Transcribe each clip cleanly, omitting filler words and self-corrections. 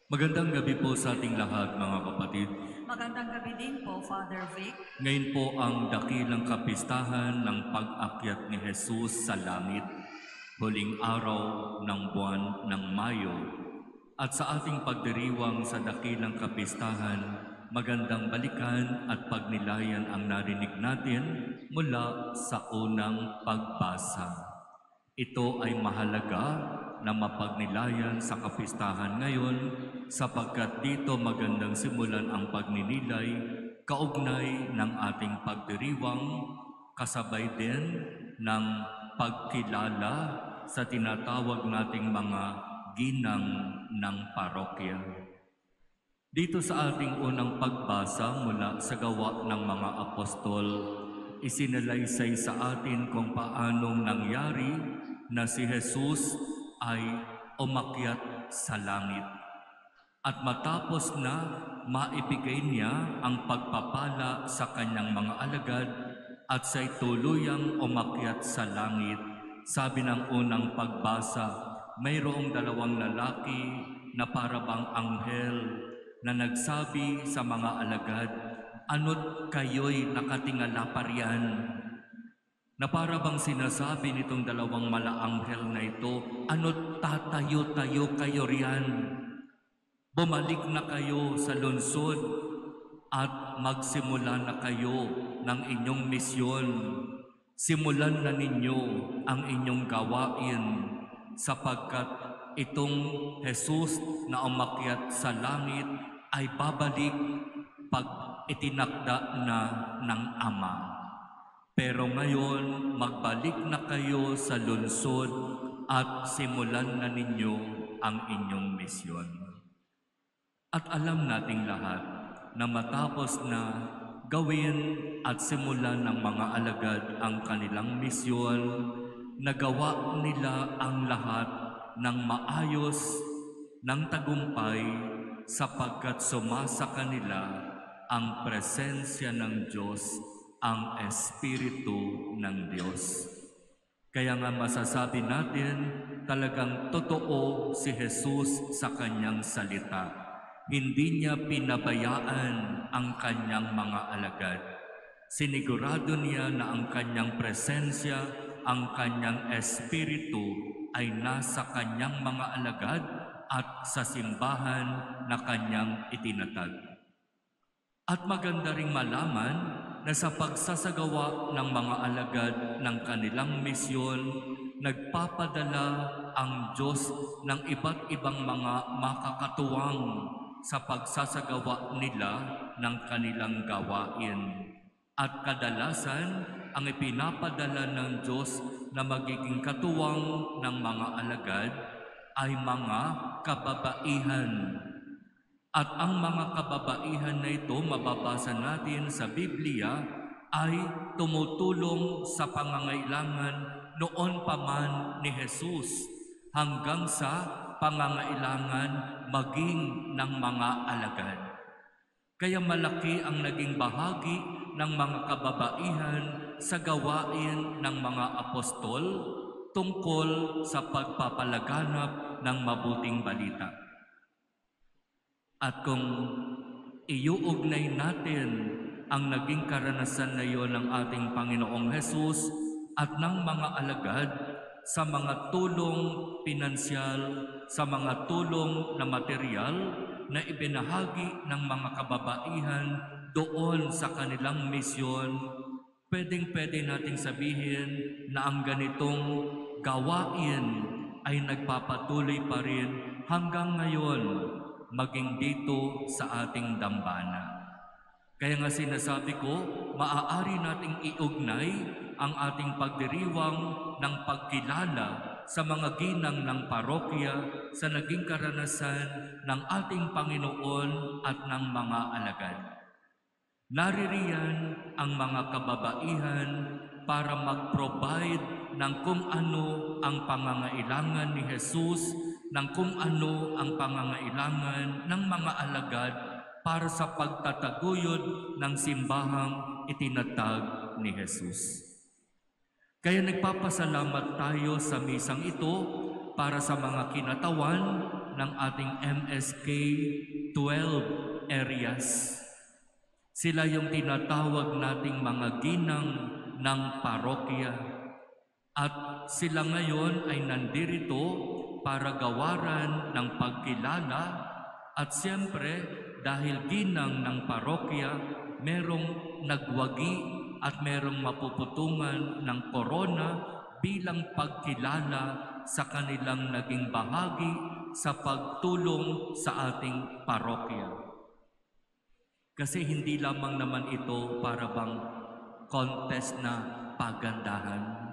Magandang gabi po sa ating lahat, mga kapatid. Magandang gabi din po, Father Vic. Ngayon po ang dakilang kapistahan ng pag-akyat ni Jesus sa langit, huling araw ng buwan ng Mayo. At sa ating pagdiriwang sa dakilang kapistahan, magandang balikan at pagnilayan ang narinig natin mula sa unang pagbasa. Ito ay mahalaga na mapagnilayan sa kapistahan ngayon sapagkat dito magandang simulan ang pagninilay kaugnay ng ating pagdiriwang kasabay din ng pagkilala sa tinatawag nating mga ginang ng parokya. Dito sa ating unang pagbasa mula sa Gawa ng mga Apostol, isinalaysay sa atin kung paanong nangyari na si Jesus ay umakyat sa langit. At matapos na maibigay niya ang pagpapala sa kanyang mga alagad at siya'y tuluyang umakyat sa langit, sabi ng unang pagbasa, mayroong dalawang lalaki na parabang anghel na nagsabi sa mga alagad, ano't kayo'y nakatingala pa riyan? Na para bang sinasabi nitong dalawang malaanghel na ito, ano't tatayo-tayo kayo riyan? Bumalik na kayo sa lungsod at magsimula na kayo ng inyong misyon. Simulan na ninyo ang inyong gawain sapagkat itong Jesus na umakyat sa langit ay babalik pag itinakda na ng Ama. Pero ngayon, magbalik na kayo sa lungsod at simulan na ninyo ang inyong misyon. At alam nating lahat na matapos na gawin at simulan ng mga alagad ang kanilang misyon, nagawa nila ang lahat ng maayos, ng tagumpay, sapagkat sumasa kanila ang presensya ng Diyos, ang Espiritu ng Diyos. Kaya nga masasabi natin, talagang totoo si Jesus sa kanyang salita. Hindi niya pinabayaan ang kanyang mga alagad. Sinigurado niya na ang kanyang presensya, ang kanyang Espiritu ay nasa kanyang mga alagad at sa simbahan na kanyang itinatag. At maganda ring malaman na sa pagsasagawa ng mga alagad ng kanilang misyon, nagpapadala ang Diyos ng iba't ibang mga makakatuwang sa pagsasagawa nila ng kanilang gawain. At kadalasan, ang ipinapadala ng Diyos na magiging katuwang ng mga alagad ay mga kababaihan. At ang mga kababaihan na ito, mababasa natin sa Biblia, ay tumutulong sa pangangailangan noon pa man ni Jesus hanggang sa pangangailangan maging ng mga alagad. Kaya malaki ang naging bahagi ng mga kababaihan sa gawain ng mga apostol tungkol sa pagpapalaganap ng mabuting balita. At kung iuugnay natin ang naging karanasan na iyon ng ating Panginoong Hesus at ng mga alagad sa mga tulong pinansyal, sa mga tulong na material na ibinahagi ng mga kababaihan doon sa kanilang misyon, pwedeng-pwede nating sabihin na ang ganitong gawain ay nagpapatuloy pa rin hanggang ngayon, maging dito sa ating dambana. Kaya nga sinasabi ko, maaari nating iugnay ang ating pagdiriwang ng pagkilala sa mga ginang ng parokya sa naging karanasan ng ating Panginoon at ng mga alagad. Naririyan ang mga kababaihan para mag-provide ng kung ano ang pangangailangan ni Jesus, ng kung ano ang pangangailangan ng mga alagad para sa pagtataguyod ng simbahang itinatag ni Jesus. Kaya nagpapasalamat tayo sa misang ito para sa mga kinatawan ng ating MSK 12 areas. Sila yung tinatawag nating mga ginang ng parokya. At sila ngayon ay nandirito para gawaran ng pagkilala at siyempre dahil ginang ng parokya, merong nagwagi at merong mapuputungan ng korona bilang pagkilala sa kanilang naging bahagi sa pagtulong sa ating parokya. Kasi hindi lamang naman ito para bang contest na pagandahan.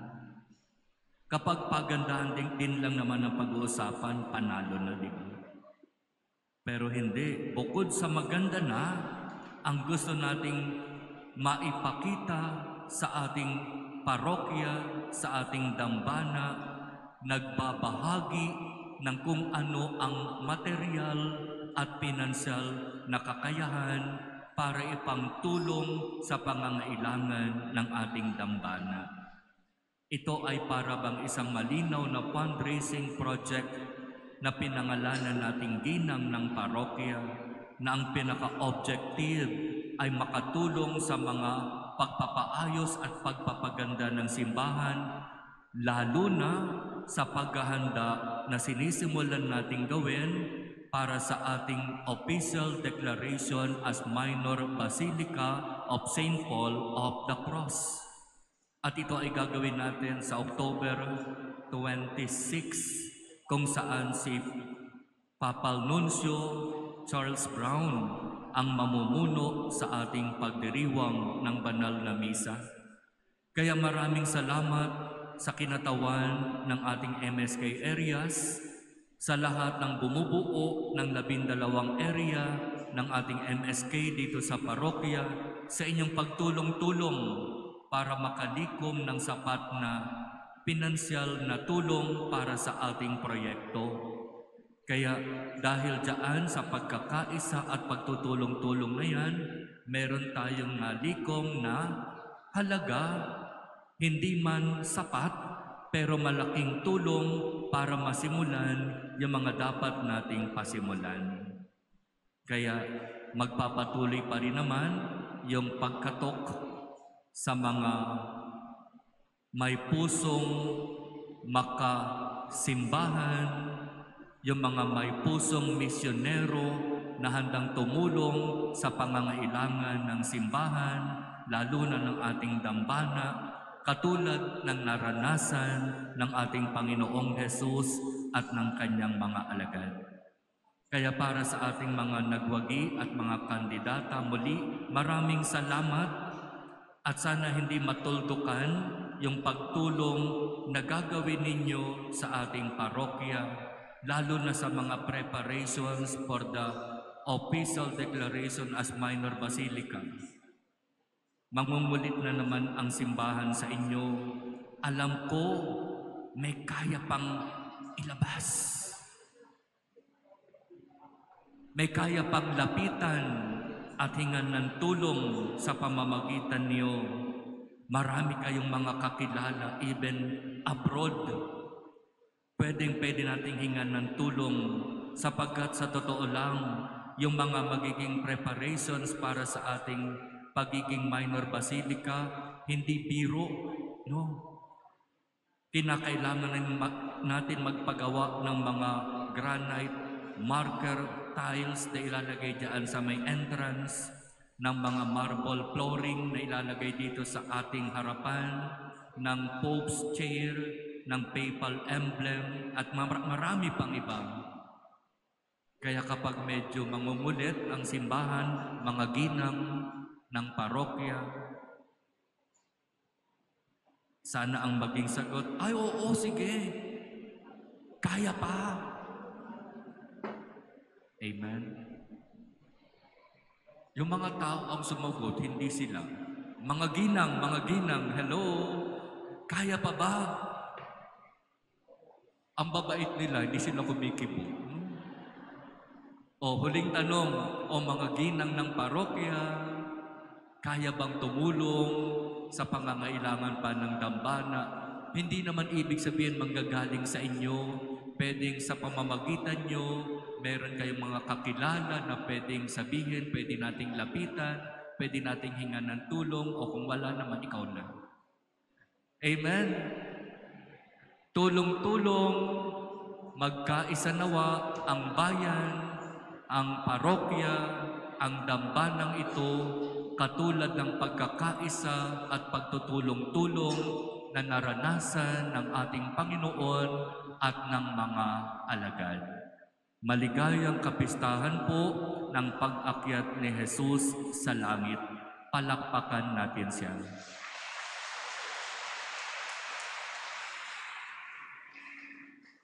Kapag pagandahan din lang naman ang pag-uusapan, panalo na din. Pero hindi, bukod sa maganda na, ang gusto nating maipakita sa ating parokya, sa ating dambana, nagbabahagi ng kung ano ang material at pinansyal na kakayahan para ipangtulong sa pangangailangan ng ating dambana. Ito ay para bang isang malinaw na fundraising project na pinangalanan nating ginang ng parokya na ang pinaka-objective ay makatulong sa mga pagpapaayos at pagpapaganda ng simbahan, lalo na sa paghahanda na sinisimulan nating gawin para sa ating official declaration as Minor Basilica of St. Paul of the Cross. At ito ay gagawin natin sa October 26, kung saan si Papal Nuncio Charles Brown ang mamumuno sa ating pagdiriwang ng banal na misa. Kaya maraming salamat sa kinatawan ng ating MSK areas, sa lahat ng bumubuo ng 12 area ng ating MSK dito sa parokya, sa inyong pagtulong-tulong para makalikom ng sapat na pinansyal na tulong para sa ating proyekto. Kaya dahil dyan sa pagkakaisa at pagtutulong-tulong na yan, meron tayong nalikom na halaga, hindi man sapat, pero malaking tulong para masimulan yung mga dapat nating pasimulan. Kaya magpapatuloy pa rin naman yung pagkatok sa mga may pusong makasimbahan, yung mga may pusong misyonero na handang tumulong sa pangangailangan ng simbahan, lalo na ng ating dambana, katulad ng naranasan ng ating Panginoong Hesus at ng kanyang mga alagad. Kaya para sa ating mga nagwagi at mga kandidata, muli maraming salamat at sana hindi matuldukan yung pagtulong na gagawin ninyo sa ating parokya, lalo na sa mga preparations for the official declaration as Minor Basilica. Mangumulit na naman ang simbahan sa inyo. Alam ko, may kaya pang ilabas. May kaya pang lapitan at hingan ng tulong sa pamamagitan niyo. Marami kayong mga kakilala, even abroad. Pwede nating hingan ng tulong sapagkat sa totoo lang, yung mga magiging preparations para sa ating pagiging minor basilica, hindi biro, no? Kinakailangan natin magpagawa ng mga granite marker tiles na ilalagay dyan sa may entrance, ng mga marble flooring na ilalagay dito sa ating harapan, ng Pope's chair, ng papal emblem, at marami pang iba. Kaya kapag medyo mangumulit ang simbahan, mga ginang ng parokya, sana ang maging sagot, ay oo, sige, kaya pa. Amen. Yung mga tao ang sumagot, hindi sila. Mga ginang, hello, kaya pa ba? Ang babait nila, hindi sila kumikibo. O huling tanong, o mga ginang ng parokya, kaya bang tumulong sa pangangailangan pa ng dambana? Hindi naman ibig sabihin manggagaling sa inyo, pwedeng sa pamamagitan nyo meron kayong mga kakilala na pwedeng sabihin, pwede nating lapitan, pwede nating hingan ng tulong, o kung wala naman, ikaw na. Amen? Tulong-tulong, magkaisa nawa ang bayan, ang parokya, ang dambanang ito, katulad ng pagkakaisa at pagtutulong-tulong na naranasan ng ating Panginoon at ng mga alagad. Maligayang kapistahan po ng pag-akyat ni Jesus sa langit. Palakpakan natin siya.